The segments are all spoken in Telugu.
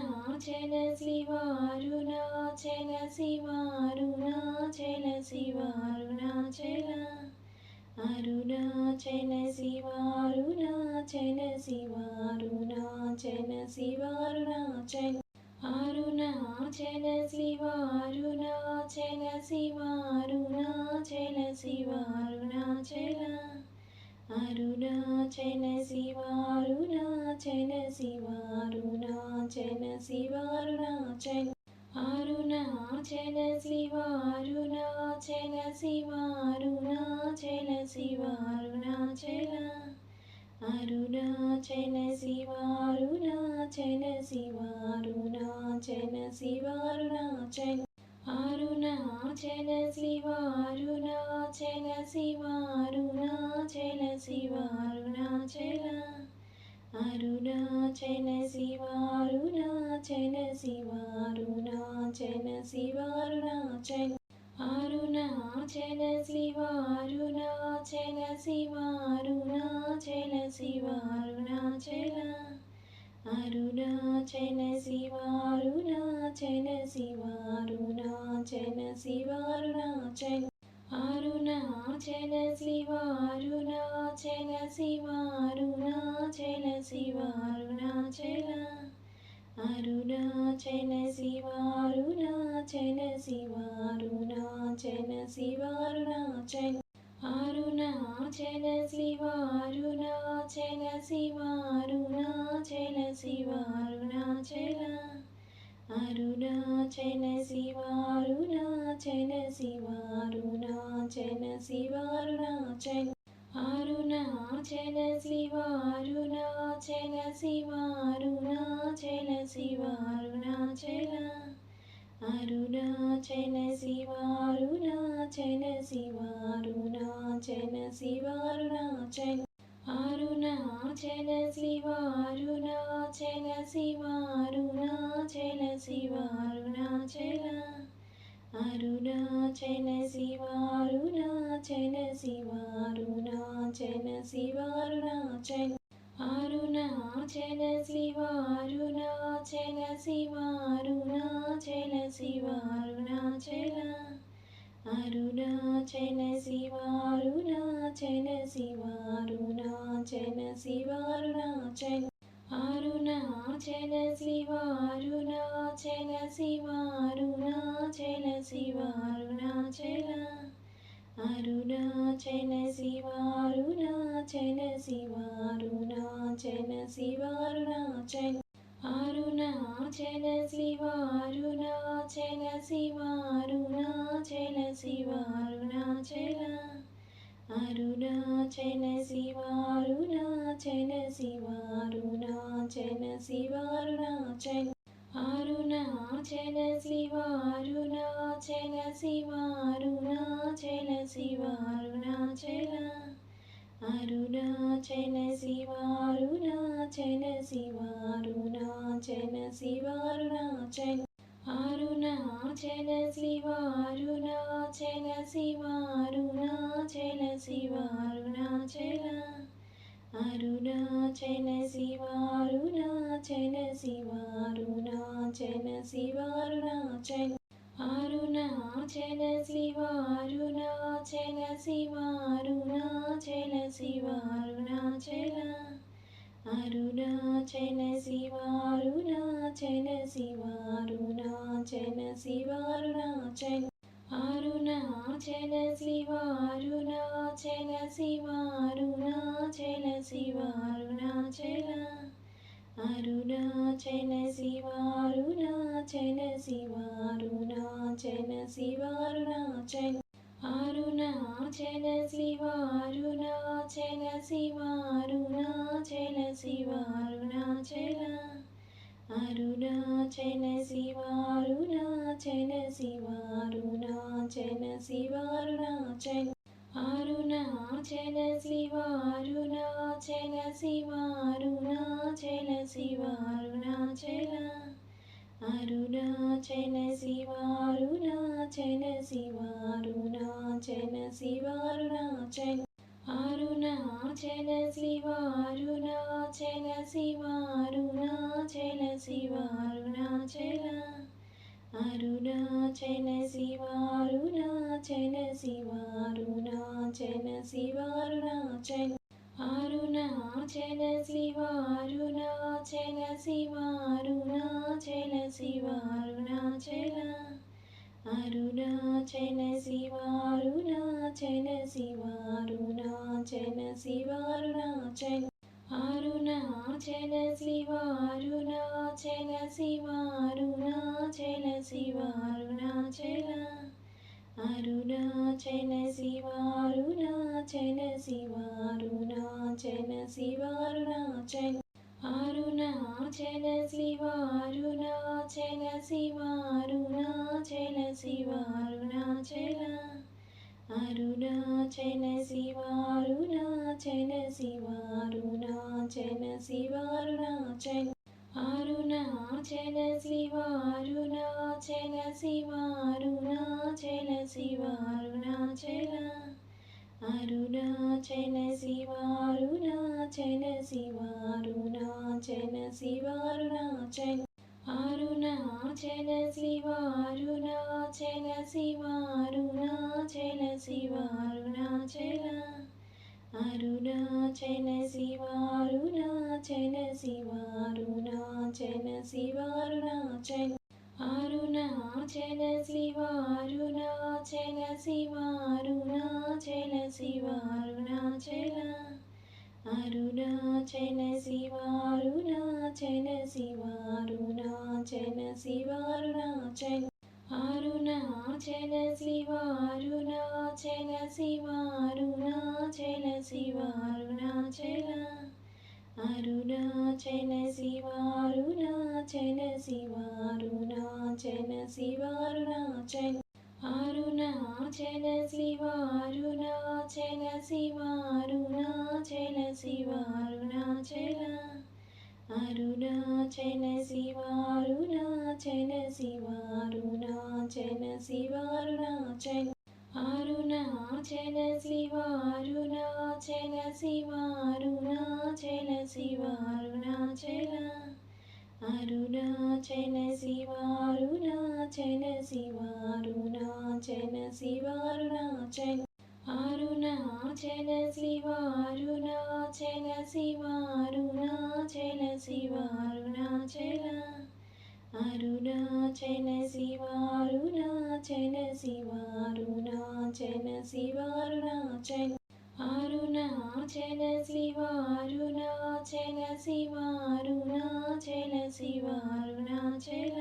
అరుణాచల శివ అరుణాచల శివ అరుణాచల శివ అరుణాచల అరుణాచల శివ అరుణాచల శివ అరుణాచల శివ అరుణాచల అరుణాచల శివ అరుణాచల శివ అరుణాచల శివ అరుణాచల అరుణాచల శివ అరుణాచల శివ అరుణాచల శివ అరుణాచల అరుణాచల శివ అరుణాచల శివ అరుణాచల శివ అరుణాచల అరుణాచల శివ అరుణాచల శివ అరుణాచల శివ అరుణాచల అరుణాచల శివ అరుణాచల శివ అరుణాచల శివ అరుణాచల అరుణాచల శివ అరుణాచల శివ అరుణాచల శివ అరుణాచల అరుణాచల శివ అరుణాచల శివ అరుణాచల శివ అరుణాచల అరుణాచల శివ అరుణాచల శివ అరుణాచల శివ అరుణాచల అరుణాచల శివ అరుణాచల శివ అరుణాచల శివ అరుణాచల అరుణాచల శివ అరుణాచల శివ అరుణాచల శివ అరుణాచల అరుణాచల శివ అరుణాచల శివ అరుణాచల శివ అరుణాచల అరుణాచల శివ అరుణాచల శివ అరుణాచల శివ అరుణాచల అరుణాచల శివ అరుణాచల శివ అరుణాచల శివ అరుణాచల అరుణాచల శివ అరుణాచల శివ అరుణాచల శివ అరుణాచల అరుణాచల శివ అరుణాచల శివ అరుణాచల శివ అరుణాచల అరుణాచల శివ అరుణాచల శివ అరుణాచల శివ అరుణాచల అరుణాచల శివ అరుణాచల శివ అరుణాచల శివ అరుణాచల అరుణాచల శివ అరుణాచల శివ అరుణాచల శివ అరుణాచల అరుణాచల శివ అరుణాచల శివ అరుణాచల శివ అరుణాచల అరుణాచల శివ అరుణాచల శివ అరుణాచల శివ అరుణాచల అరుణాచల శివ అరుణాచల శివ అరుణాచల శివ అరుణాచల అరుణాచల శివ అరుణాచల శివ అరుణాచల శివ అరుణాచల అరుణాచల శివ అరుణాచల శివ అరుణాచల శివ అరుణాచల అరుణాచల శివ అరుణాచల శివ అరుణాచల శివ అరుణాచల అరుణాచల శివ అరుణాచల శివ అరుణాచల శివ అరుణాచల అరుణాచల శివ అరుణాచల శివ అరుణాచల శివ అరుణాచల అరుణాచల శివ అరుణాచల శివ అరుణాచల శివ అరుణాచల అరుణాచల శివ అరుణాచల శివ అరుణాచల శివ అరుణాచల అరుణాచల శివ అరుణాచల శివ అరుణాచల శివ అరుణాచల అరుణాచల శివ అరుణాచల శివ అరుణాచల శివ అరుణాచల అరుణాచల శివ అరుణాచల శివ అరుణాచల శివ అరుణాచల అరుణాచల శివ అరుణాచల శివ అరుణాచల శివ అరుణాచల అరుణాచల శివ అరుణాచల శివ అరుణాచల శివ అరుణాచల అరుణాచల శివ అరుణాచల శివ అరుణాచల శివ అరుణాచల అరుణాచల శివ అరుణాచల శివ అరుణాచల శివ అరుణాచల అరుణాచల శివ అరుణాచల శివ అరుణాచల శివ అరుణాచల అరుణాచల శివ అరుణాచల శివ అరుణాచల శివ అరుణాచల అరుణాచల శివ అరుణాచల శివ అరుణాచల శివ అరుణాచల అరుణాచల శివ అరుణాచల శివ అరుణాచల శివ అరుణాచల అరుణాచల శివ అరుణాచల శివ అరుణాచల శివ అరుణాచల అరుణాచల శివ అరుణాచల శివ అరుణాచల శివ అరుణాచల అరుణాచల శివ అరుణాచల శివ అరుణాచల శివ అరుణాచల అరుణాచల శివ అరుణాచల శివ అరుణాచల శివ అరుణాచల అరుణాచల శివ అరుణాచల శివ అరుణాచల శివ అరుణాచల అరుణాచల శివ అరుణాచల శివ అరుణాచల శివ అరుణాచల అరుణాచల శివ అరుణాచల శివ అరుణాచల శివ అరుణాచల అరుణాచల శివ అరుణాచల శివ అరుణాచల శివ అరుణాచల అరుణాచల శివ అరుణాచల శివ అరుణాచల శివ అరుణాచల అరుణాచల శివ అరుణాచల శివ అరుణాచల శివ అరుణాచల అరుణాచల శివ అరుణాచల శివ అరుణాచల శివ అరుణాచల అరుణాచల శివ అరుణాచల శివ అరుణాచల శివ అరుణాచల అరుణాచల శివ అరుణాచల శివ అరుణాచల శివ అరుణాచల అరుణాచల శివ అరుణాచల శివ అరుణాచల శివ అరుణాచల అరుణాచల శివ అరుణాచల శివ అరుణాచల శివ అరుణాచల అరుణాచల శివ అరుణాచల శివ అరుణాచల శివ అరుణాచల అరుణాచల శివ అరుణాచల శివ అరుణాచల శివ అరుణాచల అరుణాచల శివ అరుణాచల శివ అరుణాచల శివ అరుణాచల అరుణాచల శివ అరుణాచల శివ అరుణాచల శివ అరుణాచల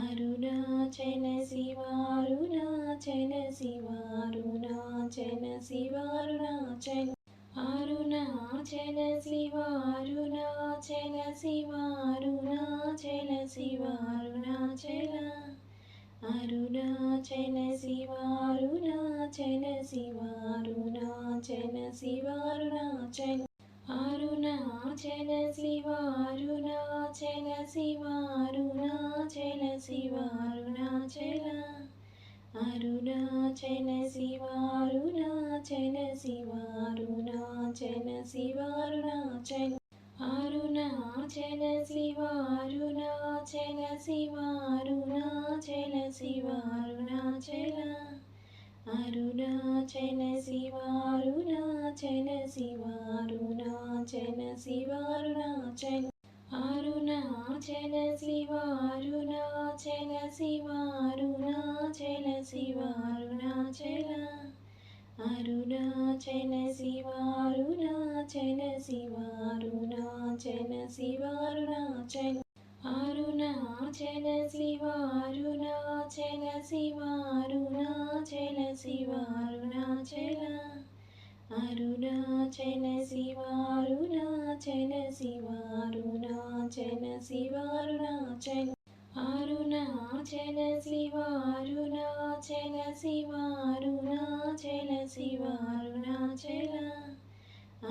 అరుణాచల శివ అరుణాచల శివ అరుణాచల శివ అరుణాచల అరుణాచల శివ అరుణాచల శివ అరుణాచల శివ అరుణాచల అరుణాచల శివ అరుణాచల శివ అరుణాచల శివ అరుణాచల అరుణాచల శివ అరుణాచల శివ అరుణాచల శివ అరుణాచల అరుణాచల శివ అరుణాచల శివ అరుణాచల శివ అరుణాచల అరుణాచల శివ అరుణాచల శివ అరుణాచల శివ అరుణాచల అరుణాచల శివ అరుణాచల శివ అరుణాచల శివ అరుణాచల అరుణాచల శివ అరుణాచల శివ అరుణాచల శివ అరుణాచల అరుణాచల శివ అరుణాచల శివ అరుణాచల శివ అరుణాచల అరుణాచల శివ అరుణాచల శివ అరుణాచల శివ అరుణాచల అరుణాచల శివ అరుణాచల శివ అరుణాచల శివ అరుణాచల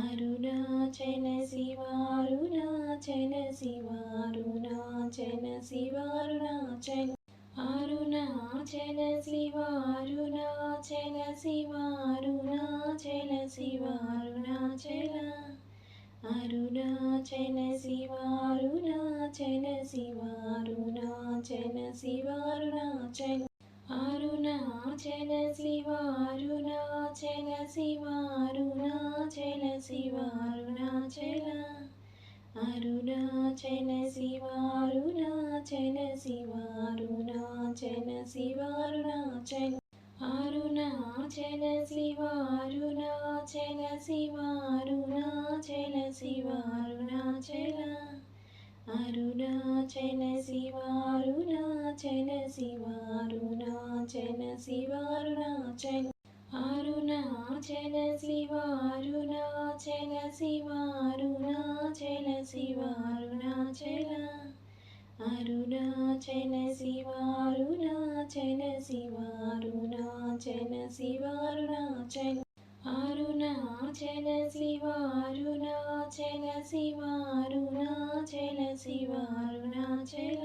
అరుణాచల శివ అరుణాచల శివ అరుణాచల శివ అరుణాచల అరుణాచల శివ అరుణాచల శివ అరుణాచల శివ అరుణాచల అరుణాచల శివ అరుణాచల శివ అరుణాచల శివ అరుణాచల అరుణాచల శివ అరుణాచల శివ అరుణాచల శివ అరుణాచల అరుణాచల శివ అరుణాచల శివ అరుణాచల శివ అరుణాచల అరుణాచల శివ అరుణాచల శివ అరుణాచల శివ అరుణాచల అరుణాచల శివ అరుణాచల శివ అరుణాచల శివ అరుణాచల అరుణాచల శివ అరుణాచల శివ అరుణాచల శివ అరుణాచల అరుణాచల శివ అరుణాచల శివ అరుణాచల శివ అరుణాచల అరుణాచల శివ అరుణాచల శివ అరుణాచల శివ అరుణాచల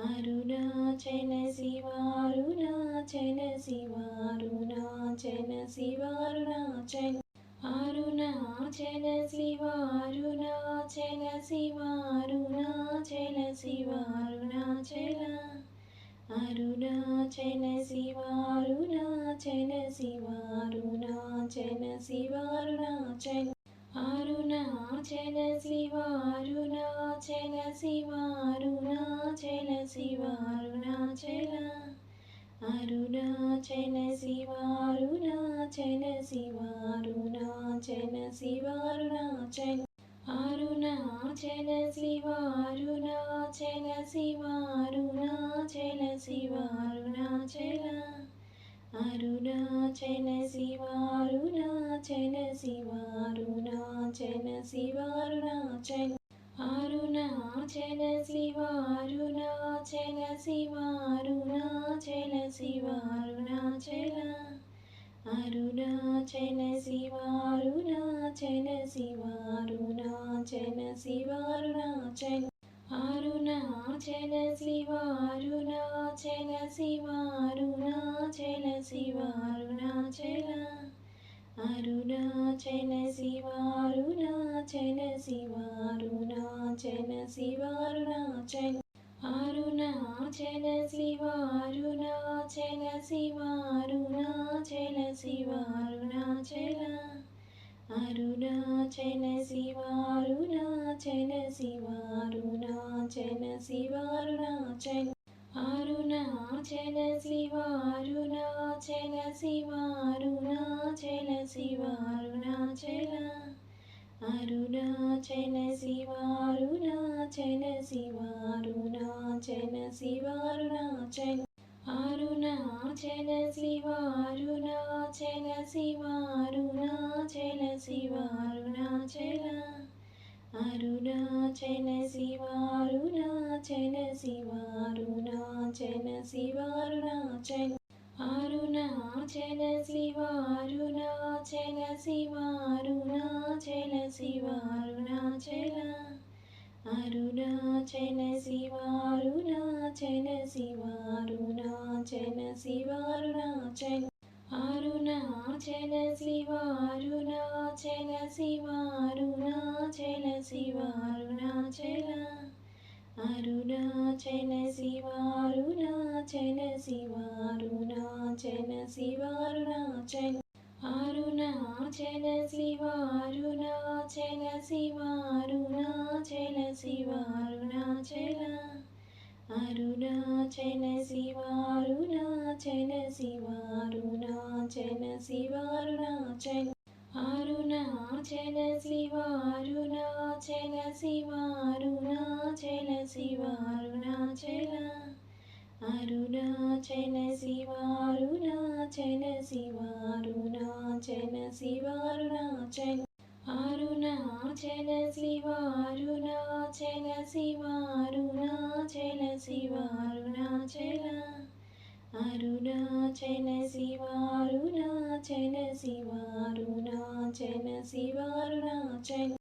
అరుణాచల శివ అరుణాచల శివ అరుణాచల శివ అరుణాచల అరుణాచల శివ అరుణాచల శివ అరుణాచల శివ అరుణాచల అరుణాచల శివ అరుణాచల శివ అరుణాచల శివ అరుణాచల అరుణాచల శివ అరుణాచల శివ అరుణాచల శివ అరుణాచల అరుణాచల శివ అరుణాచల శివ అరుణాచల శివ అరుణాచల అరుణాచల శివ అరుణాచల శివ అరుణాచల శివ అరుణాచల అరుణాచల శివ అరుణాచల శివ అరుణాచల శివ అరుణాచల అరుణాచల శివ అరుణాచల శివ అరుణాచల శివ అరుణాచల అరుణాచల శివ అరుణాచల శివ అరుణాచల శివ అరుణాచల అరుణాచల శివ అరుణాచల శివ అరుణాచల శివ అరుణాచల అరుణాచల శివ అరుణాచల శివ అరుణాచల శివ అరుణాచల అరుణాచల శివ అరుణాచల శివ అరుణాచల శివ అరుణాచల అరుణాచల శివ అరుణాచల శివ అరుణాచల శివ అరుణాచల అరుణాచల శివ అరుణాచల శివ అరుణాచల శివ అరుణాచల అరుణాచల శివ అరుణాచల శివ అరుణాచల శివ అరుణాచల అరుణాచల శివ అరుణాచల శివ అరుణాచల శివ అరుణాచల అరుణాచల శివ అరుణాచల శివ అరుణాచల శివ అరుణాచల అరుణాచల శివ అరుణాచల శివ అరుణాచల శివ అరుణాచల అరుణాచల శివ అరుణాచల శివ అరుణాచల శివ అరుణాచల అరుణాచల శివ అరుణాచల శివ అరుణాచల శివ అరుణాచల అరుణాచల శివ అరుణాచల శివ అరుణాచల శివ అరుణాచల అరుణాచల శివ అరుణాచల శివ అరుణాచల శివ అరుణాచల అరుణాచల శివ అరుణాచల శివ అరుణాచల శివ అరుణాచల అరుణాచల శివ అరుణాచల శివ అరుణాచల శివ అరుణాచల అరుణాచల శివ అరుణాచల శివ అరుణాచల శివ అరుణాచల అరుణాచల శివ అరుణాచల శివ అరుణాచల శివ అరుణాచల అరుణాచల శివ అరుణాచల శివ అరుణాచల శివ అరుణాచల